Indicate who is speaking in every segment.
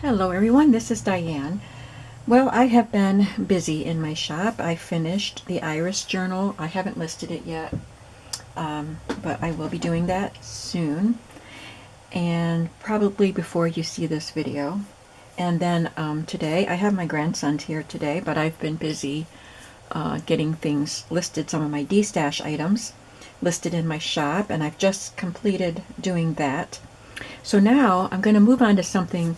Speaker 1: Hello everyone, this is Diane. Well, I have been busy in my shop. I finished the Iris journal. I haven't listed it yet, but I will be doing that soon, and probably before you see this video. And then today, I have my grandsons here today, but I've been busy getting things listed, some of my D-stash items listed in my shop, and I've just completed doing that. So now I'm going to move on to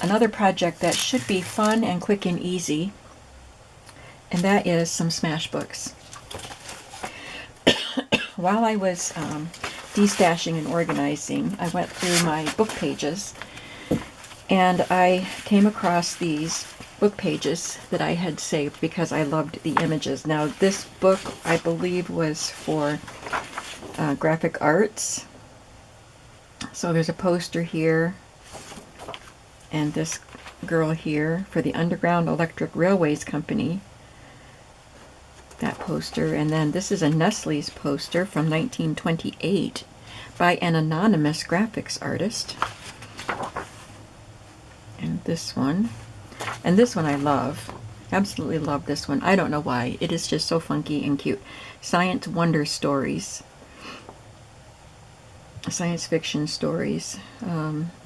Speaker 1: another project that should be fun and quick and easy, and that is some smash books. While I was destashing and organizing, I went through my book pages, and I came across these book pages that I had saved because I loved the images. Now, this book, I believe, was for graphic arts. So there's a poster here, and this girl here for the Underground Electric Railways Company. That poster. And then this is a Nestle's poster from 1928 by an anonymous graphics artist. And this one. And this one I love. Absolutely love this one. I don't know why. It is just so funky and cute. Science Wonder Stories. Science fiction stories.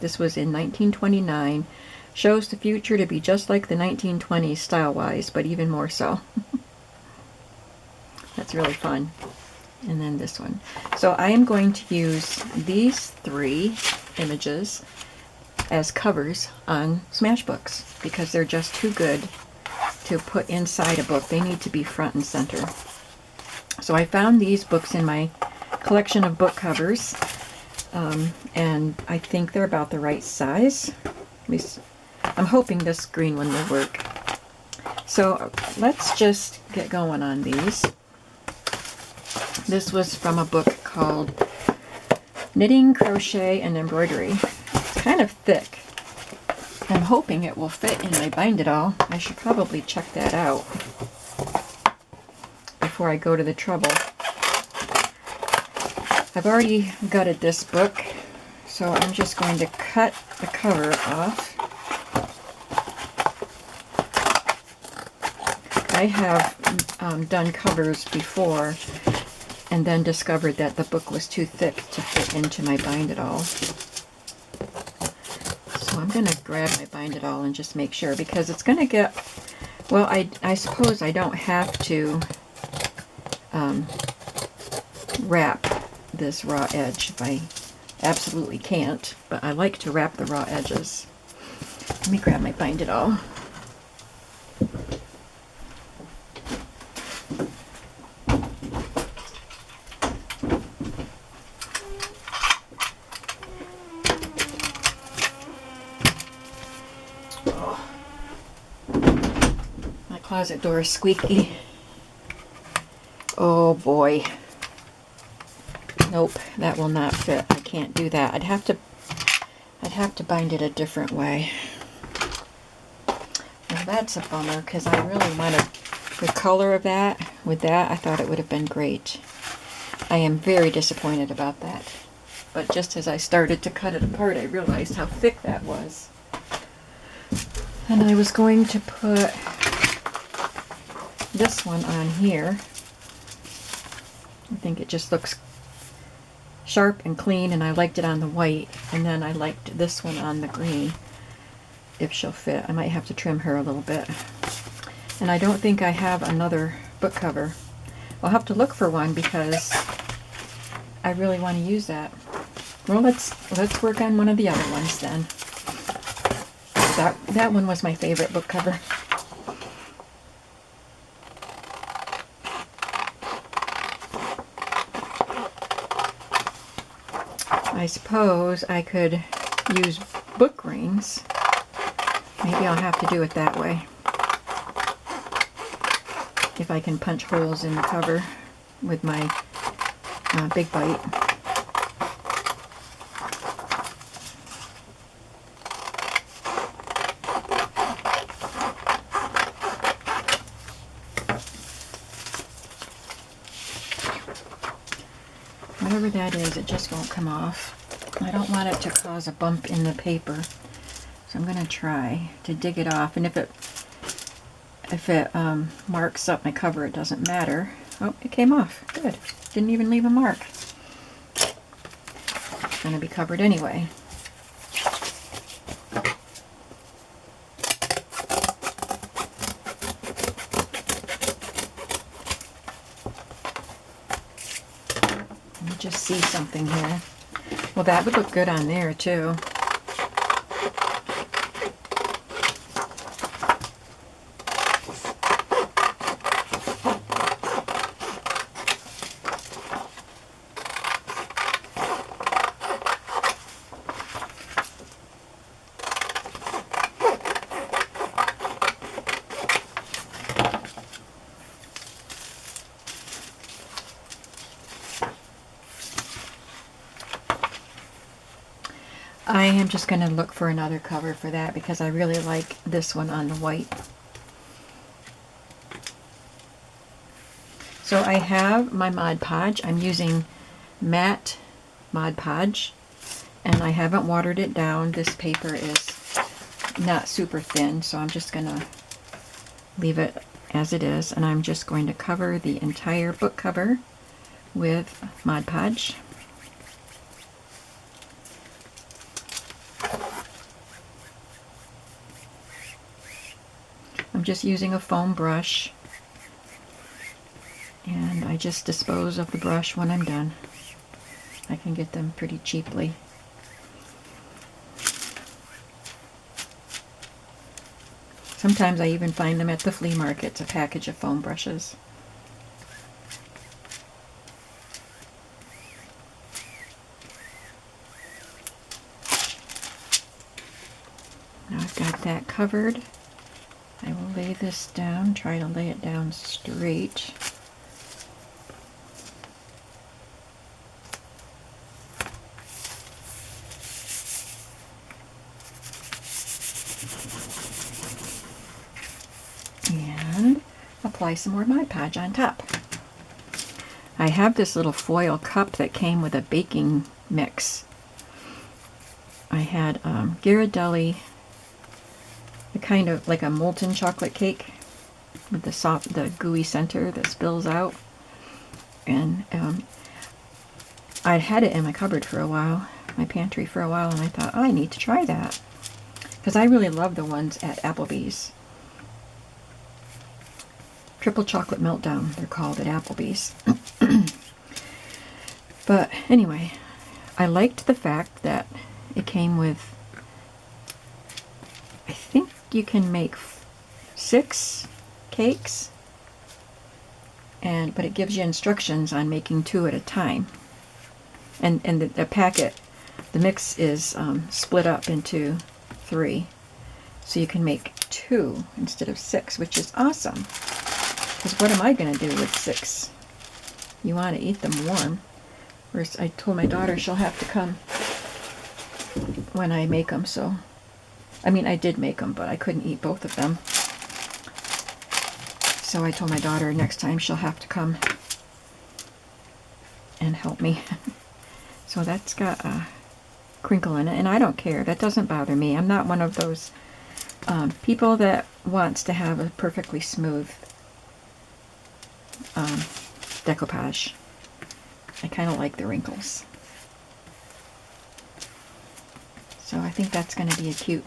Speaker 1: This was in 1929. Shows the future to be just like the 1920s style-wise, but even more so. That's really fun. And then this one. So I am going to use these three images as covers on smash books because they're just too good to put inside a book. They need to be front and center. So I found these books in my collection of book covers. And I think they're about the right size. At least I'm hoping this green one will work. So let's just get going on these. This was from a book called Knitting, Crochet, and Embroidery. It's kind of thick. I'm hoping it will fit in my bind it all. I should probably check that out before I go to the trouble. I've already gutted this book, so I'm just going to cut the cover off. I have done covers before and then discovered that the book was too thick to fit into my bind it all. So I'm going to grab my bind it all and just make sure, because it's going to get, well, I suppose I don't have to wrap this raw edge if I absolutely can't, but I like to wrap the raw edges. Let me grab my bind it all. Oh. My closet door is squeaky. Oh boy. Nope, that will not fit. I can't do that. I'd have to bind it a different way. Well, that's a bummer because I really wanted the color of that. With that, I thought it would have been great. I am very disappointed about that. But just as I started to cut it apart, I realized how thick that was. And I was going to put this one on here. I think it just looks sharp and clean, and I liked it on the white, and then I liked this one on the green. If she'll fit, I might have to trim her a little bit. And I don't think I have another book cover. I'll have to look for one because I really want to use that. Well, let's work on one of the other ones then. That one was my favorite book cover. I suppose I could use book rings. Maybe I'll have to do it that way. If I can punch holes in the cover with my Big Bite. Whatever that is, it just won't come off. I don't want it to cause a bump in the paper. So I'm going to try to dig it off, and if it marks up my cover, it doesn't matter. Oh, it came off. Good. Didn't even leave a mark. It's going to be covered anyway. Let me just see something here. Well, that would look good on there too. I am just going to look for another cover for that because I really like this one on the white. So I have my Mod Podge. I'm using matte Mod Podge, and I haven't watered it down. This paper is not super thin, so I'm just going to leave it as it is, and I'm just going to cover the entire book cover with Mod Podge. I'm just using a foam brush, and I just dispose of the brush when I'm done. I can get them pretty cheaply. Sometimes I even find them at the flea markets, a package of foam brushes. Now I've got that covered. I will lay this down, try to lay it down straight. And apply some more Mod Podge on top. I have this little foil cup that came with a baking mix. I had Ghirardelli, the kind of like a molten chocolate cake with the soft, the gooey center that spills out. And I'd had it in my cupboard for a while, my pantry for a while, and I thought, oh, I need to try that. Because I really love the ones at Applebee's. Triple Chocolate Meltdown, they're called at Applebee's. But anyway, I liked the fact that it came with, I think you can make 6 cakes, but it gives you instructions on making 2 at a time. And the packet, the mix is split up into 3, so you can make 2 instead of 6, which is awesome. Because what am I going to do with 6? You want to eat them warm. Whereas I told my daughter she'll have to come when I make them, so I mean, I did make them, but I couldn't eat both of them. So I told my daughter next time she'll have to come and help me. So that's got a crinkle in it, and I don't care. That doesn't bother me. I'm not one of those people that wants to have a perfectly smooth decoupage. I kind of like the wrinkles. So I think that's going to be a cute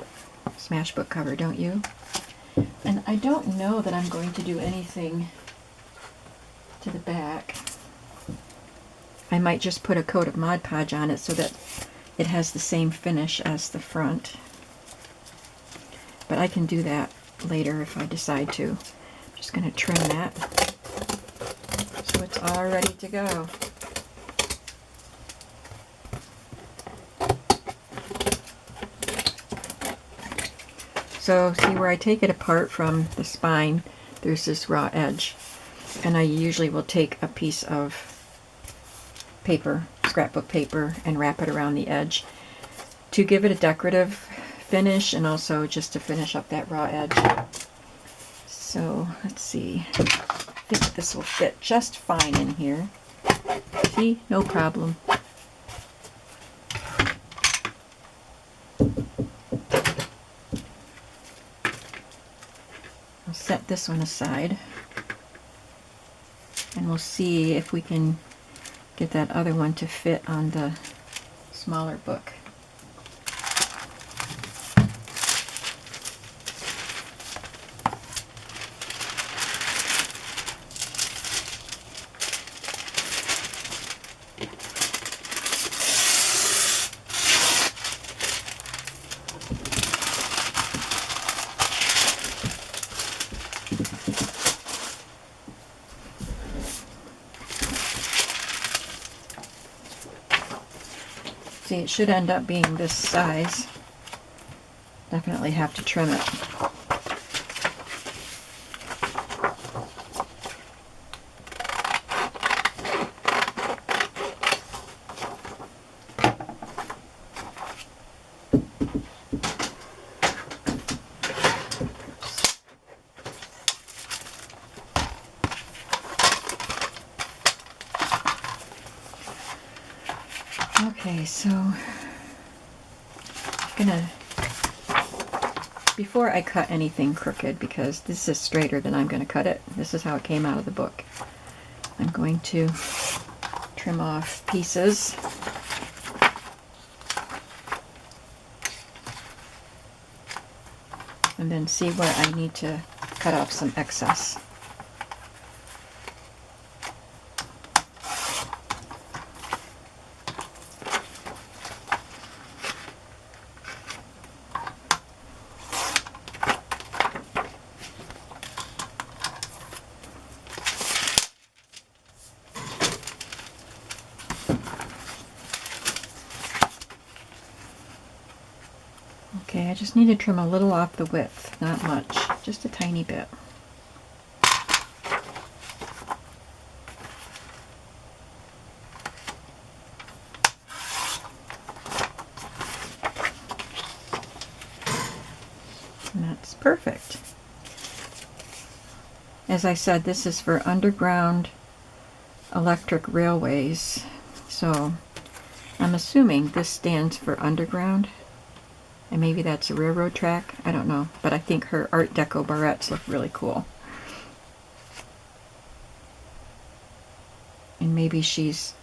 Speaker 1: smash book cover, don't you? And I don't know that I'm going to do anything to the back. I might just put a coat of Mod Podge on it so that it has the same finish as the front. But I can do that later if I decide to. I'm just going to trim that so it's all ready to go. So see where I take it apart from the spine, there's this raw edge. And I usually will take a piece of paper, scrapbook paper, and wrap it around the edge to give it a decorative finish and also just to finish up that raw edge. So let's see, I think this will fit just fine in here. See, no problem. set this one aside, and we'll see if we can get that other one to fit on the smaller book. See, it should end up being this size. Definitely have to trim it. Okay, so I'm gonna, before I cut anything crooked, because this is straighter than I'm gonna cut it, this is how it came out of the book, I'm going to trim off pieces. And then see where I need to cut off some excess. Okay, I just need to trim a little off the width, not much, just a tiny bit. And that's perfect. As I said, this is for underground electric railways, so I'm assuming this stands for underground. And maybe that's a railroad track. I don't know. But I think her Art Deco barrettes look really cool. And maybe she's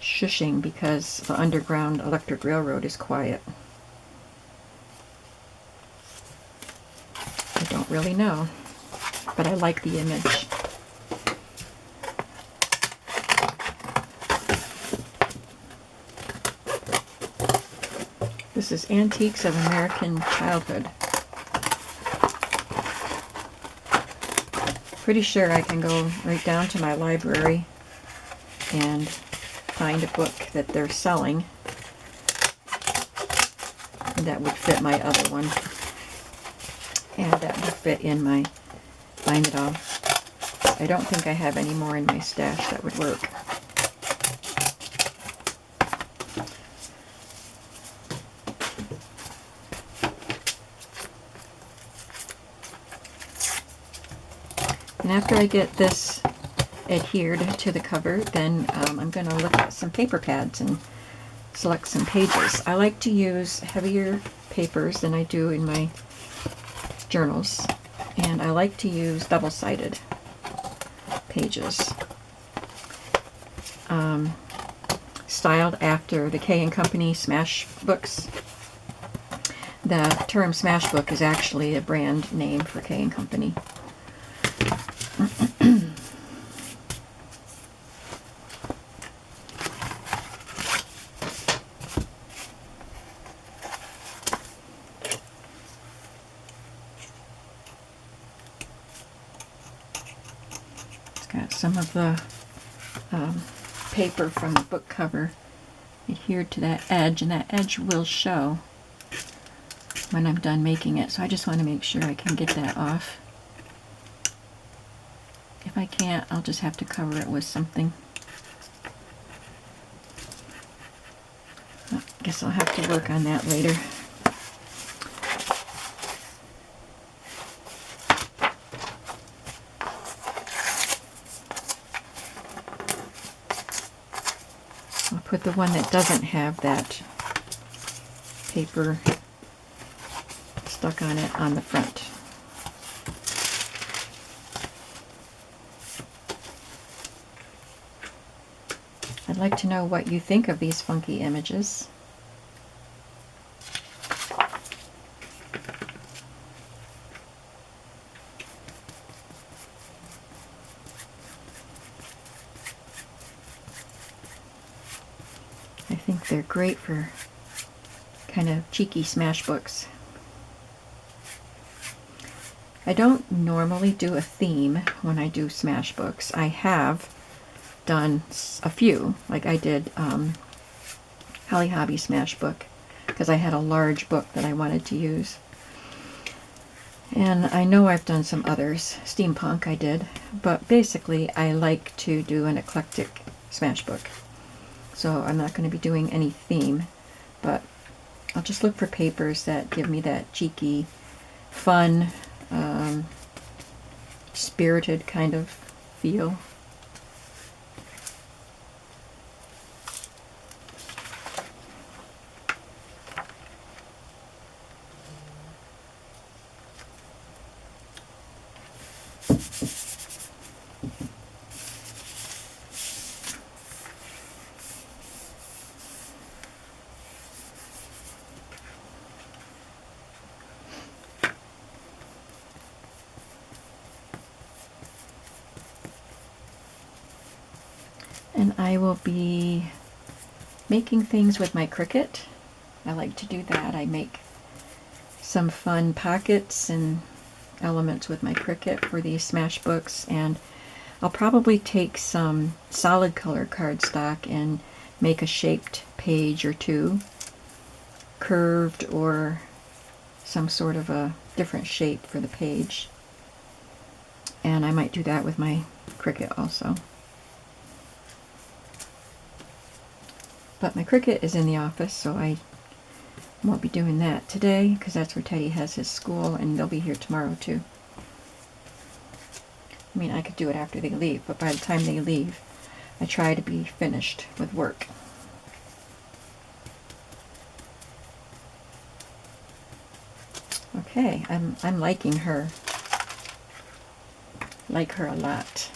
Speaker 1: shushing because the Underground Electric Railroad is quiet. I don't really know. But I like the image. This is Antiques of American Childhood. Pretty sure I can go right down to my library and find a book that they're selling that would fit my other one. And that would fit in my Find It All. I don't think I have any more in my stash that would work. And after I get this adhered to the cover, then I'm going to look at some paper pads and select some pages. I like to use heavier papers than I do in my journals, and I like to use double-sided pages. Styled after the K & Company Smash books. The term Smash book is actually a brand name for K & Company. Got some of the paper from the book cover adhered to that edge, and that edge will show when I'm done making it, so I just want to make sure I can get that off. If I can't, I'll just have to cover it with something. I guess I'll have to work on that later. Put the one that doesn't have that paper stuck on it on the front. I'd like to know what you think of these funky images. I think they're great for kind of cheeky smash books. I don't normally do a theme when I do smash books. I have done a few, like I did Holly Hobby smash book, because I had a large book that I wanted to use. And I know I've done some others. Steampunk I did, but basically I like to do an eclectic smash book. So I'm not going to be doing any theme, but I'll just look for papers that give me that cheeky, fun, spirited kind of feel. And I will be making things with my Cricut. I like to do that. I make some fun pockets and elements with my Cricut for these smash books, and I'll probably take some solid color cardstock and make a shaped page or two, curved or some sort of a different shape for the page. And I might do that with my Cricut also. But my Cricut is in the office, so I won't be doing that today, because that's where Teddy has his school, and they'll be here tomorrow too. I mean, I could do it after they leave, but by the time they leave, I try to be finished with work. Okay, I'm liking her. Like her a lot.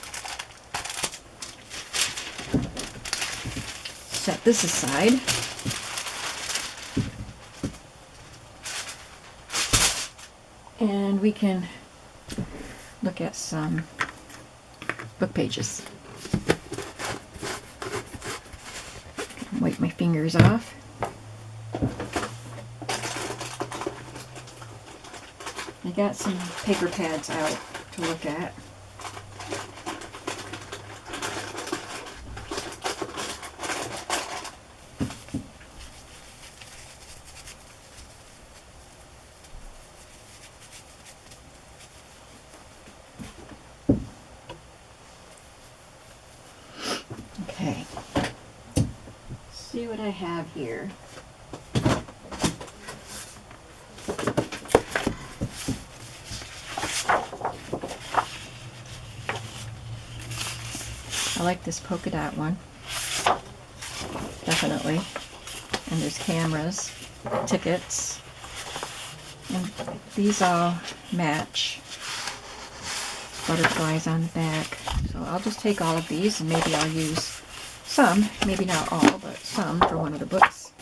Speaker 1: Set this aside. And we can look at some book pages. Wipe my fingers off. I got some paper pads out to look at. Okay, see what I have here. I like this polka dot one, definitely. And there's cameras, tickets, and these all match. Butterflies on the back. So I'll just take all of these, and maybe I'll use some, maybe not all, but some for one of the books.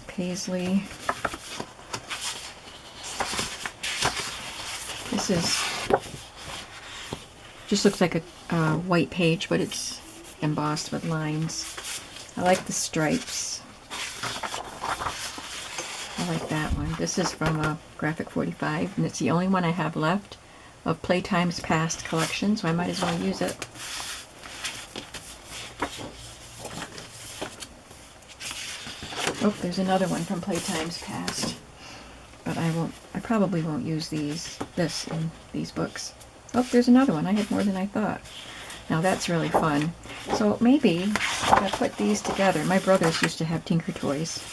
Speaker 1: Paisley. This is, just looks like a white page, but it's embossed with lines. I like the stripes. I like that one. This is from Graphic 45, and it's the only one I have left of Playtime's past collection, so I might as well use it. Oh, there's another one from Playtime's past, but I probably won't use this in these books. Oh, there's another one. I had more than I thought. Now that's really fun. So maybe if I put these together, my brothers used to have Tinker Toys,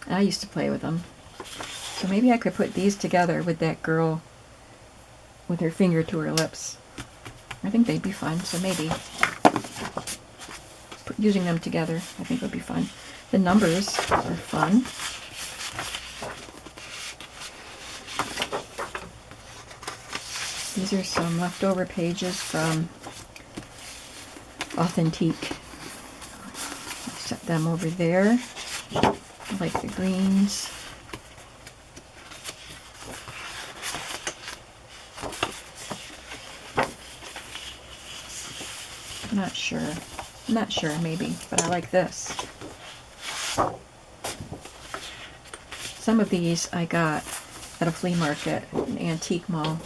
Speaker 1: and I used to play with them. So maybe I could put these together with that girl with her finger to her lips. I think they'd be fun, so maybe using them together I think would be fun. The numbers are fun. These are some leftover pages from Authentique. them over there. I like the greens. Not sure, maybe, but I like this. Some of these I got at a flea market, an antique mall.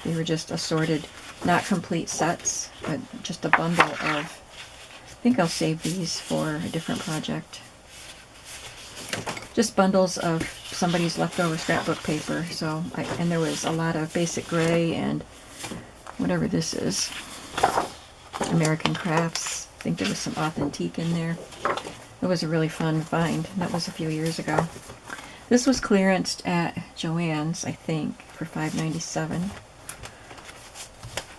Speaker 1: They were just assorted, not complete sets, but just a bundle of, I think I'll save these for a different project. Just bundles of somebody's leftover scrapbook paper. So, and there was a lot of basic gray and whatever this is. American Crafts. I think there was some authentique in there. It was a really fun find. That was a few years ago. This was clearanced at Joann's, I think, for $5.97.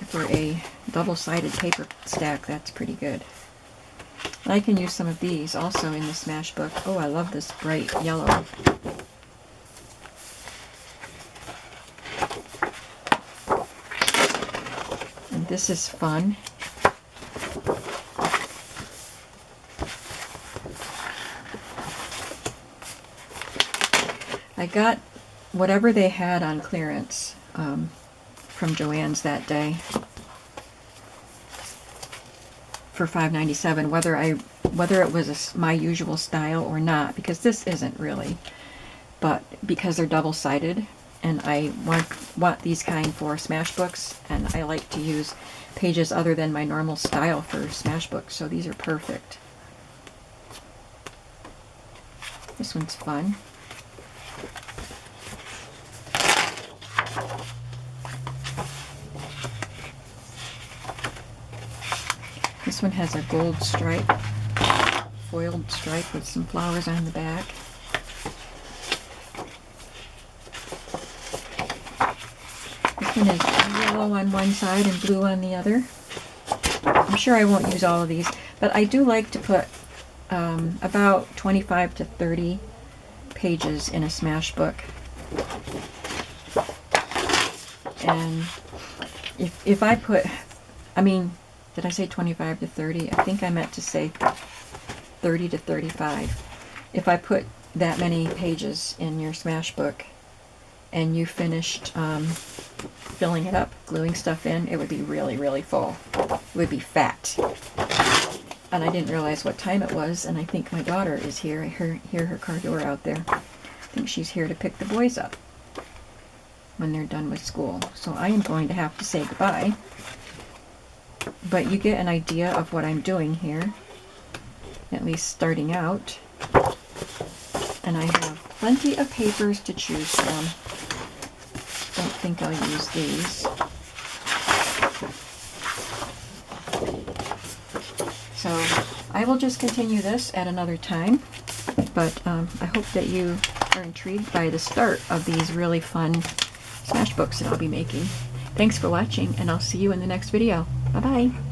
Speaker 1: For a double-sided paper stack, that's pretty good. I can use some of these also in the Smash book. Oh, I love this bright yellow. And this is fun. I got whatever they had on clearance from Joann's that day for $5.97. Whether it was my usual style or not, because this isn't really, but because they're double-sided, and I want these kind for Smash books, and I like to use pages other than my normal style for Smash books, so these are perfect. This one's fun. This one has a gold stripe, foiled stripe with some flowers on the back. This one is yellow on one side and blue on the other. I'm sure I won't use all of these, but I do like to put about 25 to 30 pages in a Smash book. And if I put, did I say 25 to 30? I think I meant to say 30 to 35. If I put that many pages in your Smash book and you finished filling it up, gluing stuff in, it would be really, really full. It would be fat. And I didn't realize what time it was, and I think my daughter is here. I hear her car door out there. I think she's here to pick the boys up when they're done with school. So I am going to have to say goodbye. But you get an idea of what I'm doing here, at least starting out. And I have plenty of papers to choose from. Don't think I'll use these. So I will just continue this at another time. But I hope that you are intrigued by the start of these really fun Smash books that I'll be making. Thanks for watching, and I'll see you in the next video. Bye-bye.